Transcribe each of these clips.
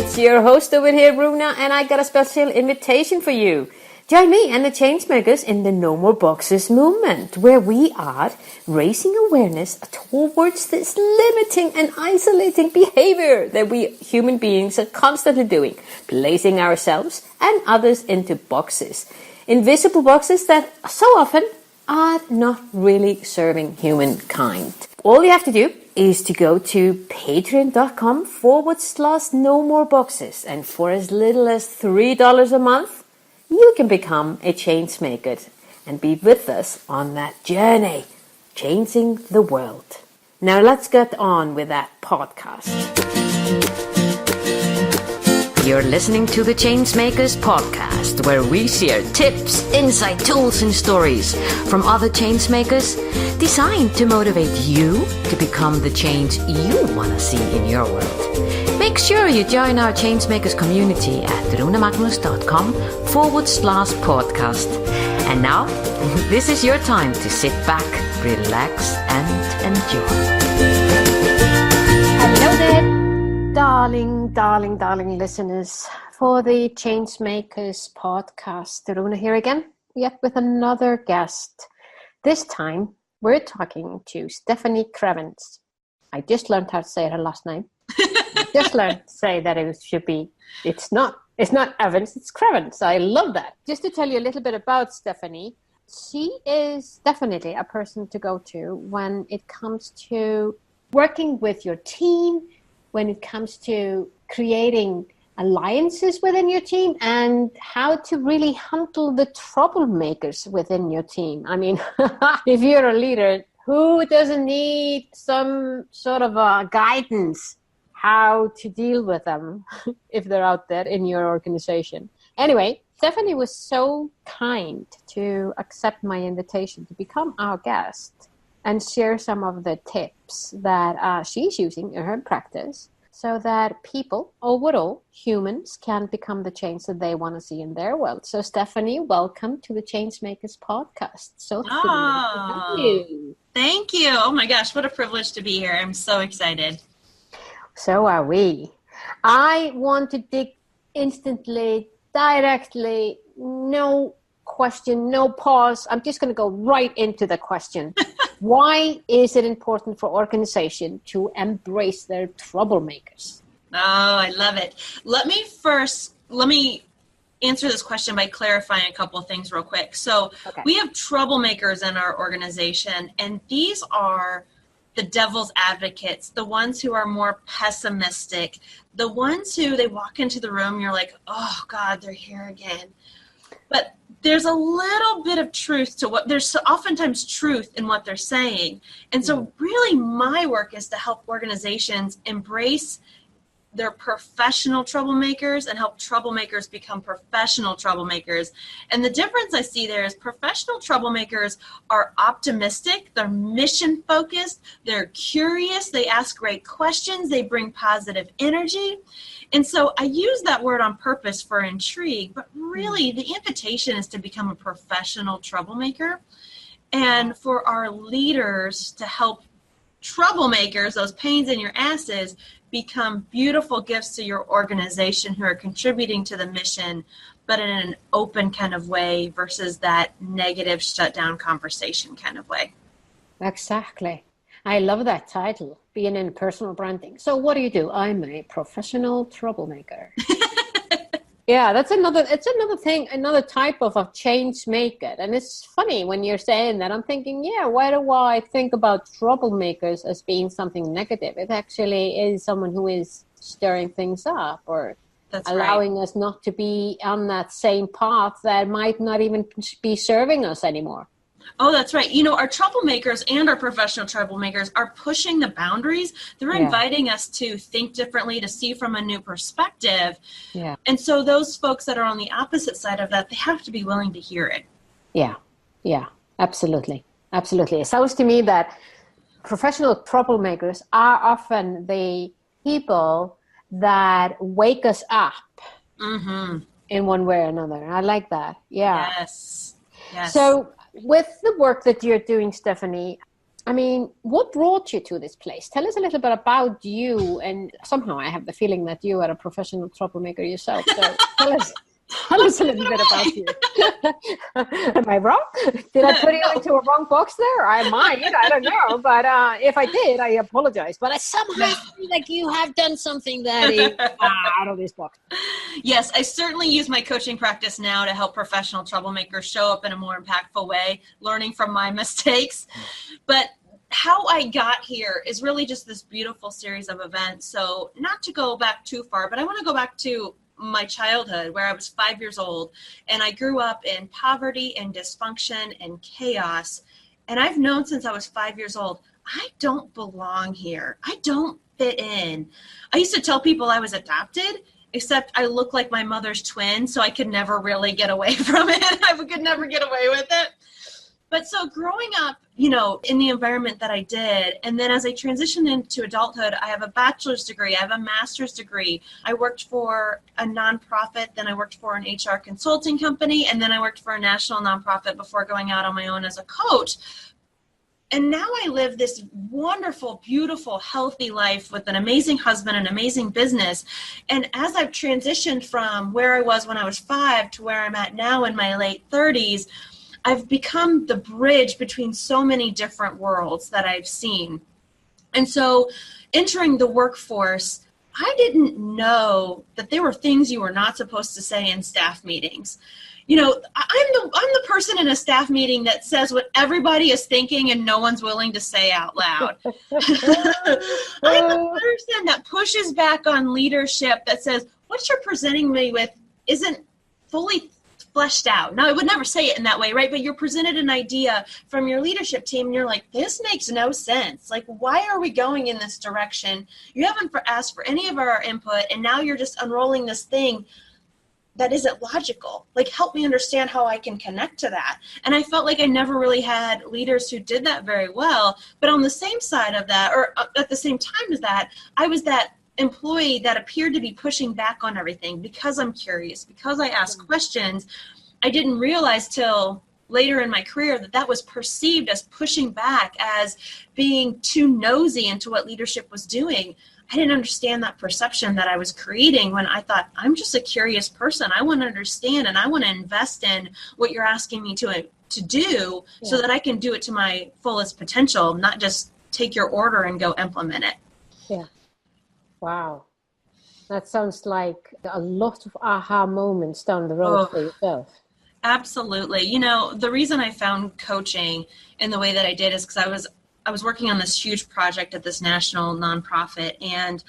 It's your host over here, Runa, and I got a special invitation for you. Join me and the Changemakers in the No More Boxes movement, where we are raising awareness towards this limiting and isolating behavior that we human beings are constantly doing, placing ourselves and others into boxes. Invisible boxes that so often are not really serving humankind. All you have to do is to go to patreon.com/no more boxes, and for as little as $3 a month, you can become a changemaker and be with us on that journey, changing the world. Now let's get on with that podcast. You're listening to the Changemakers podcast, where we share tips, insight, tools, and stories from other changemakers designed to motivate you to become the change you want to see in your world. Make sure you join our Changemakers community at runamagnus.com/podcast. And now, this is your time to sit back, relax, and enjoy. Hello there, darling listeners, for the Changemakers podcast. Runa here again, yet with another guest. This time, we're talking to Stefanie Krievins. I just learned how to say her last name. I just learned to say that it's not Evans, it's Krievins. I love that. Just to tell you a little bit about Stefanie, she is definitely a person to go to when it comes to working with your team, when it comes to creating alliances within your team, and how to really handle the troublemakers within your team. I mean, if you're a leader, who doesn't need some sort of guidance how to deal with them if they're out there in your organization? Anyway, Stefanie was so kind to accept my invitation to become our guest and share some of the tips that she's using in her practice, so that people, overall humans, can become the change that they want to see in their world. So Stefanie, welcome to the Changemakers podcast. So thrilled to have you. Thank you. Oh my gosh, what a privilege to be here. I'm so excited. So are we. I want to dig instantly, directly, no question, no pause. I'm just going to go right into the question. Why is it important for organization to embrace their troublemakers? Oh, I love it. Let me answer this question by clarifying a couple of things real quick. So We have troublemakers in our organization, and these are the devil's advocates, the ones who are more pessimistic, the ones who they walk into the room, you're like, oh God, they're here again. But there's a little bit of truth to there's oftentimes truth in what they're saying. And so really my work is to help organizations embrace their professional troublemakers and help troublemakers become professional troublemakers. And the difference I see there is professional troublemakers are optimistic, they're mission focused, they're curious, they ask great questions, they bring positive energy. And so I use that word on purpose for intrigue, but really the invitation is to become a professional troublemaker, and for our leaders to help troublemakers, those pains in your asses, become beautiful gifts to your organization who are contributing to the mission, but in an open kind of way versus that negative shutdown conversation kind of way. Exactly. I love that title, being in personal branding. So what do? I'm a professional troublemaker. Yeah, it's another thing, another type of a change maker. And it's funny when you're saying that, I'm thinking, yeah, why do I think about troublemakers as being something negative? It actually is someone who is stirring things up, or allowing us not to be on that same path that might not even be serving us anymore. Oh, that's right. You know, our troublemakers and our professional troublemakers are pushing the boundaries. They're inviting us to think differently, to see from a new perspective. Yeah. And so those folks that are on the opposite side of that, they have to be willing to hear it. Yeah. Yeah, absolutely. Absolutely. It sounds to me that professional troublemakers are often the people that wake us up in one way or another. I like that. Yeah. Yes. So with the work that you're doing, Stefanie, I mean, what brought you to this place? Tell us a little bit about you. And somehow I have the feeling that you are a professional troublemaker yourself. So tell us a little bit about you. Am I wrong? Did I put you into a wrong box there? I might. I don't know. But if I did, I apologize. But I somehow feel like you have done something that is out of this box. Yes, I certainly use my coaching practice now to help professional troublemakers show up in a more impactful way, learning from my mistakes. But how I got here is really just this beautiful series of events. So not to go back too far, but I want to go back to my childhood where I was 5 years old, and I grew up in poverty and dysfunction and chaos. And I've known since I was 5 years old, I don't belong here. I don't fit in. I used to tell people I was adopted, except I look like my mother's twin, so I could never really get away from it. I could never get away with it. But so growing up, you know, in the environment that I did, and then as I transitioned into adulthood, I have a bachelor's degree, I have a master's degree. I worked for a nonprofit, then I worked for an HR consulting company, and then I worked for a national nonprofit before going out on my own as a coach. And now I live this wonderful, beautiful, healthy life with an amazing husband, an amazing business. And as I've transitioned from where I was when I was 5 to where I'm at now in my late 30s, I've become the bridge between so many different worlds that I've seen. And so entering the workforce, I didn't know that there were things you were not supposed to say in staff meetings. You know, I'm the person in a staff meeting that says what everybody is thinking and no one's willing to say out loud. I'm the person that pushes back on leadership that says, what you're presenting me with isn't fully fleshed out. Now, I would never say it in that way, right? But you're presented an idea from your leadership team, and you're like, this makes no sense. Like, why are we going in this direction? You haven't asked for any of our input, and now you're just unrolling this thing that isn't logical. Like, help me understand how I can connect to that. And I felt like I never really had leaders who did that very well. But on the same side of that, or at the same time as that, I was that employee that appeared to be pushing back on everything because I'm curious, because I ask questions. I didn't realize till later in my career that that was perceived as pushing back, as being too nosy into what leadership was doing. I didn't understand that perception that I was creating when I thought, I'm just a curious person. I want to understand and I want to invest in what you're asking me to do so that I can do it to my fullest potential, not just take your order and go implement it. Yeah. Wow. That sounds like a lot of aha moments down the road for yourself. Absolutely. You know, the reason I found coaching in the way that I did is because I was working on this huge project at this national nonprofit, and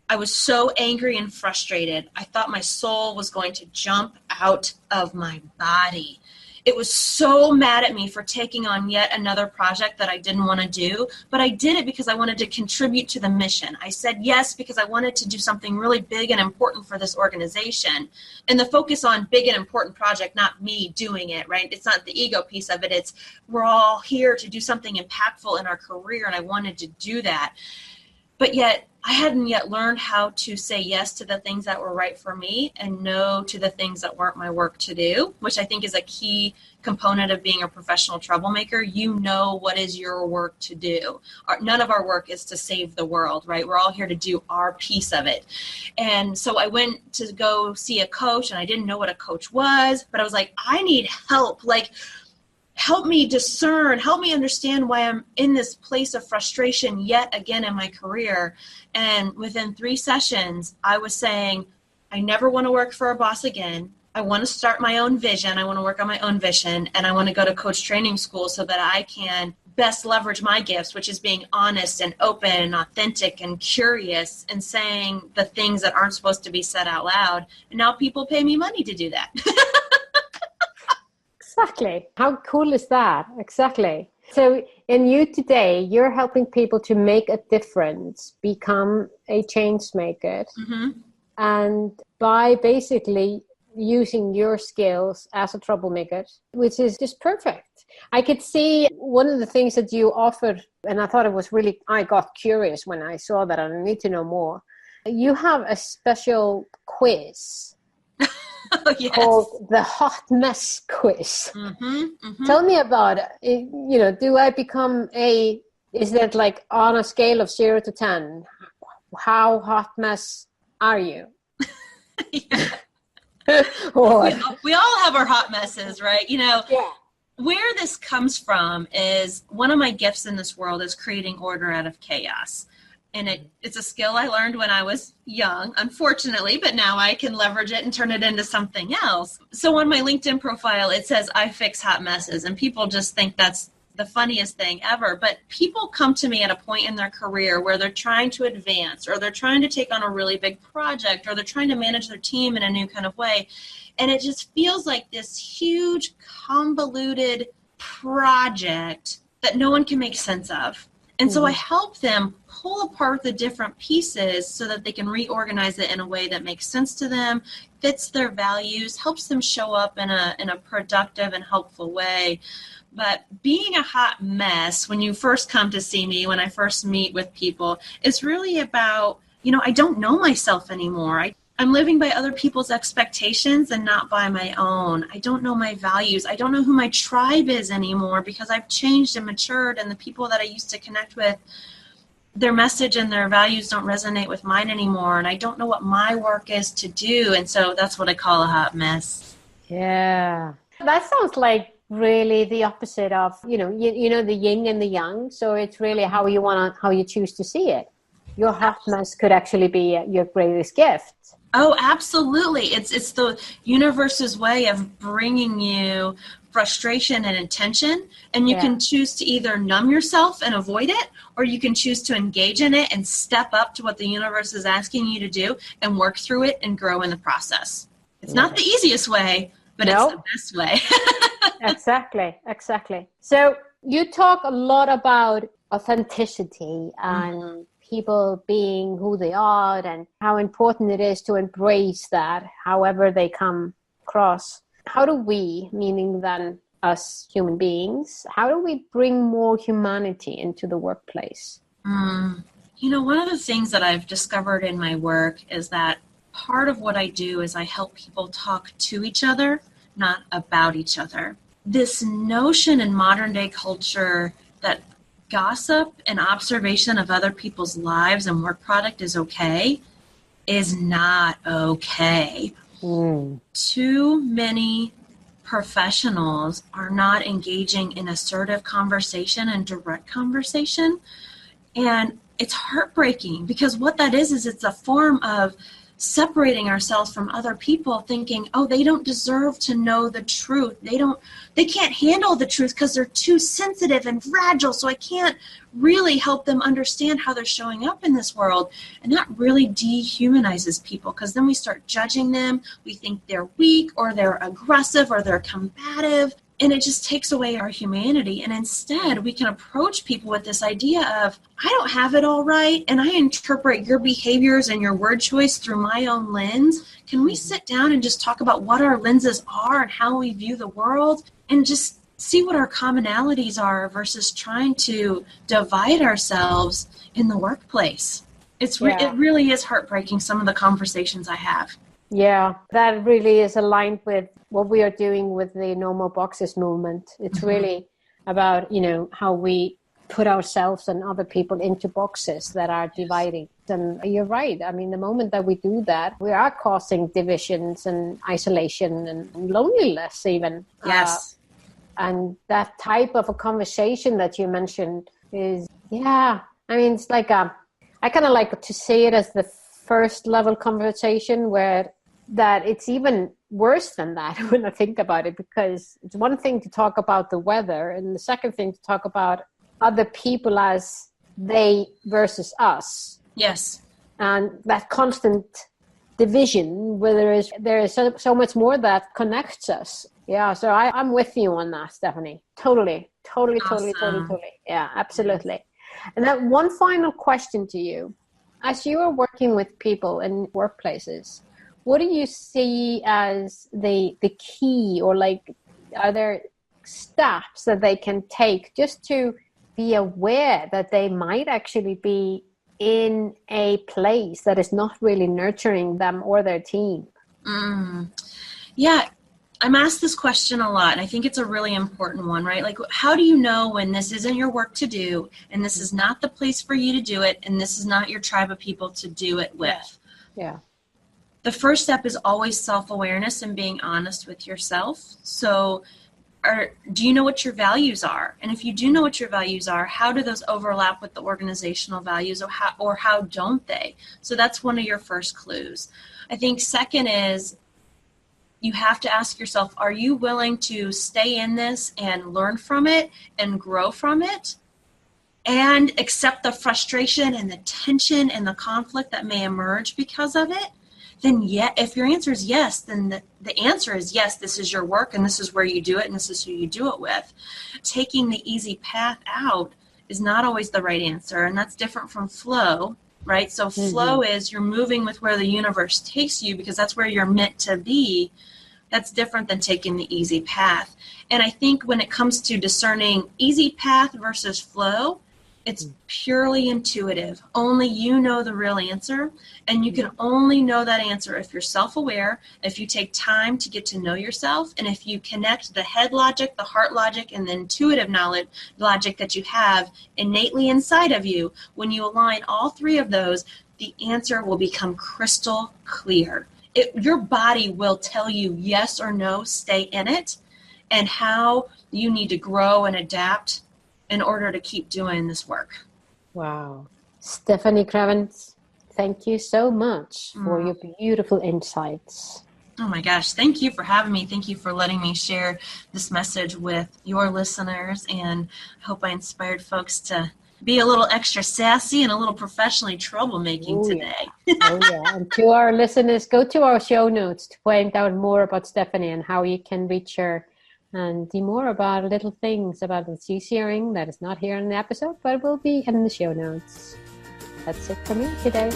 I was so angry and frustrated. I thought my soul was going to jump out of my body. It was so mad at me for taking on yet another project that I didn't want to do, but I did it because I wanted to contribute to the mission. I said yes because I wanted to do something really big and important for this organization. And the focus on big and important project, not me doing it, right? It's not the ego piece of it. It's we're all here to do something impactful in our career, and I wanted to do that. But yet, I hadn't yet learned how to say yes to the things that were right for me and no to the things that weren't my work to do, which I think is a key component of being a professional troublemaker. You know what is your work to do. None of our work is to save the world, right? We're all here to do our piece of it. And so I went to go see a coach, and I didn't know what a coach was, but I was like, I need help. Like, help me discern, help me understand why I'm in this place of frustration yet again in my career. And within 3 sessions, I was saying, I never want to work for a boss again. I want to start my own vision. I want to work on my own vision. And I want to go to coach training school so that I can best leverage my gifts, which is being honest and open and authentic and curious and saying the things that aren't supposed to be said out loud. And now people pay me money to do that. Exactly. How cool is that? Exactly. So in you today, you're helping people to make a difference, become a change maker. Mm-hmm. And by basically using your skills as a troublemaker, which is just perfect. I could see one of the things that you offered, and I thought it was really, I got curious when I saw that, and I need to know more. You have a special quiz Oh, yes. called the Hot Mess Quiz. Tell me about it. Do I become is that like on a scale of 0 to 10? How hot mess are you? We all have our hot messes, right? Yeah. Where this comes from is one of my gifts in this world is creating order out of chaos. And it's a skill I learned when I was young, unfortunately, but now I can leverage it and turn it into something else. So on my LinkedIn profile, it says, I fix hot messes. And people just think that's the funniest thing ever. But people come to me at a point in their career where they're trying to advance, or they're trying to take on a really big project, or they're trying to manage their team in a new kind of way. And it just feels like this huge, convoluted project that no one can make sense of. And so I help them pull apart the different pieces so that they can reorganize it in a way that makes sense to them, fits their values, helps them show up in a productive and helpful way. But being a hot mess, when you first come to see me, when I first meet with people, is really about, I don't know myself anymore. I'm living by other people's expectations and not by my own. I don't know my values. I don't know who my tribe is anymore because I've changed and matured, and the people that I used to connect with, their message and their values don't resonate with mine anymore, and I don't know what my work is to do, and so that's what I call a hot mess. Yeah. That sounds like really the opposite of, the yin and the yang, so it's really how you choose to see it. Your hot mess could actually be your greatest gift. Oh, absolutely. It's the universe's way of bringing you frustration and attention, and you can choose to either numb yourself and avoid it, or you can choose to engage in it and step up to what the universe is asking you to do and work through it and grow in the process. It's not the easiest way, but it's the best way. Exactly. So you talk a lot about authenticity and people being who they are and how important it is to embrace that, however they come across. How do we, meaning then us human beings, how do we bring more humanity into the workplace? One of the things that I've discovered in my work is that part of what I do is I help people talk to each other, not about each other. This notion in modern day culture that gossip and observation of other people's lives and work product is okay is not okay. Too many professionals are not engaging in assertive conversation and direct conversation. And it's heartbreaking because what that is it's a form of separating ourselves from other people, thinking, oh, they don't deserve to know the truth. They can't handle the truth because they're too sensitive and fragile, so I can't really help them understand how they're showing up in this world. And that really dehumanizes people because then we start judging them. We think they're weak or they're aggressive or they're combative. And it just takes away our humanity. And instead, we can approach people with this idea of, I don't have it all right, and I interpret your behaviors and your word choice through my own lens. Can we sit down and just talk about what our lenses are and how we view the world and just see what our commonalities are versus trying to divide ourselves in the workplace? It really is heartbreaking, some of the conversations I have. Yeah, that really is aligned with what we are doing with the No More Boxes movement. It's really about, how we put ourselves and other people into boxes that are dividing. And you're right. I mean, the moment that we do that, we are causing divisions and isolation and loneliness even. Yes. And that type of a conversation that you mentioned is, it's like I kind of like to see it as the first level conversation where that it's even worse than that when I think about it, because it's one thing to talk about the weather and the second thing to talk about other people as they versus us. Yes. And that constant division where there is so much more that connects us. Yeah, so I'm with you on that, Stefanie. Totally. Awesome. Yeah, absolutely. And then one final question to you. As you are working with people in workplaces, what do you see as the key, or are there steps that they can take just to be aware that they might actually be in a place that is not really nurturing them or their team? Yeah, I'm asked this question a lot, and I think it's a really important one, right? Like, how do you know when this isn't your work to do, and this is not the place for you to do it, and this is not your tribe of people to do it with? Yeah. The first step is always self-awareness and being honest with yourself. So do you know what your values are? And if you do know what your values are, how do those overlap with the organizational values, or how don't they? So that's one of your first clues. I think second is you have to ask yourself, are you willing to stay in this and learn from it and grow from it and accept the frustration and the tension and the conflict that may emerge because of it? Then if your answer is yes, then the answer is yes, this is your work and this is where you do it and this is who you do it with. Taking the easy path out is not always the right answer, and that's different from flow, right? So flow is you're moving with where the universe takes you because that's where you're meant to be. That's different than taking the easy path. And I think when it comes to discerning easy path versus flow, it's purely intuitive. Only you know the real answer, and you can only know that answer if you're self-aware, if you take time to get to know yourself, and if you connect the head logic, the heart logic, and the intuitive knowledge logic that you have innately inside of you. When you align all three of those, the answer will become crystal clear. Your body will tell you yes or no, stay in it, and how you need to grow and adapt in order to keep doing this work. Wow. Stefanie Krievins, thank you so much for your beautiful insights. Oh my gosh, thank you for having me. Thank you for letting me share this message with your listeners, and I hope I inspired folks to be a little extra sassy and a little professionally troublemaking today. And to our listeners, go to our show notes to find out more about Stefanie and how you can reach her, and the more about little things about what she's sharing that is not here in the episode, but will be in the show notes. That's it for me today.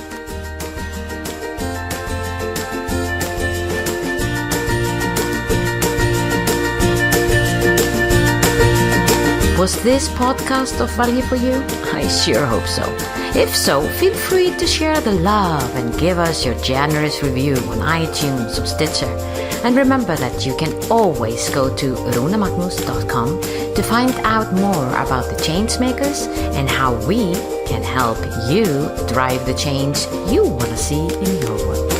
Was this podcast of value for you? I sure hope so. If so, feel free to share the love and give us your generous review on iTunes or Stitcher. And remember that you can always go to runemagnus.com to find out more about the Changemakers and how we can help you drive the change you want to see in your world.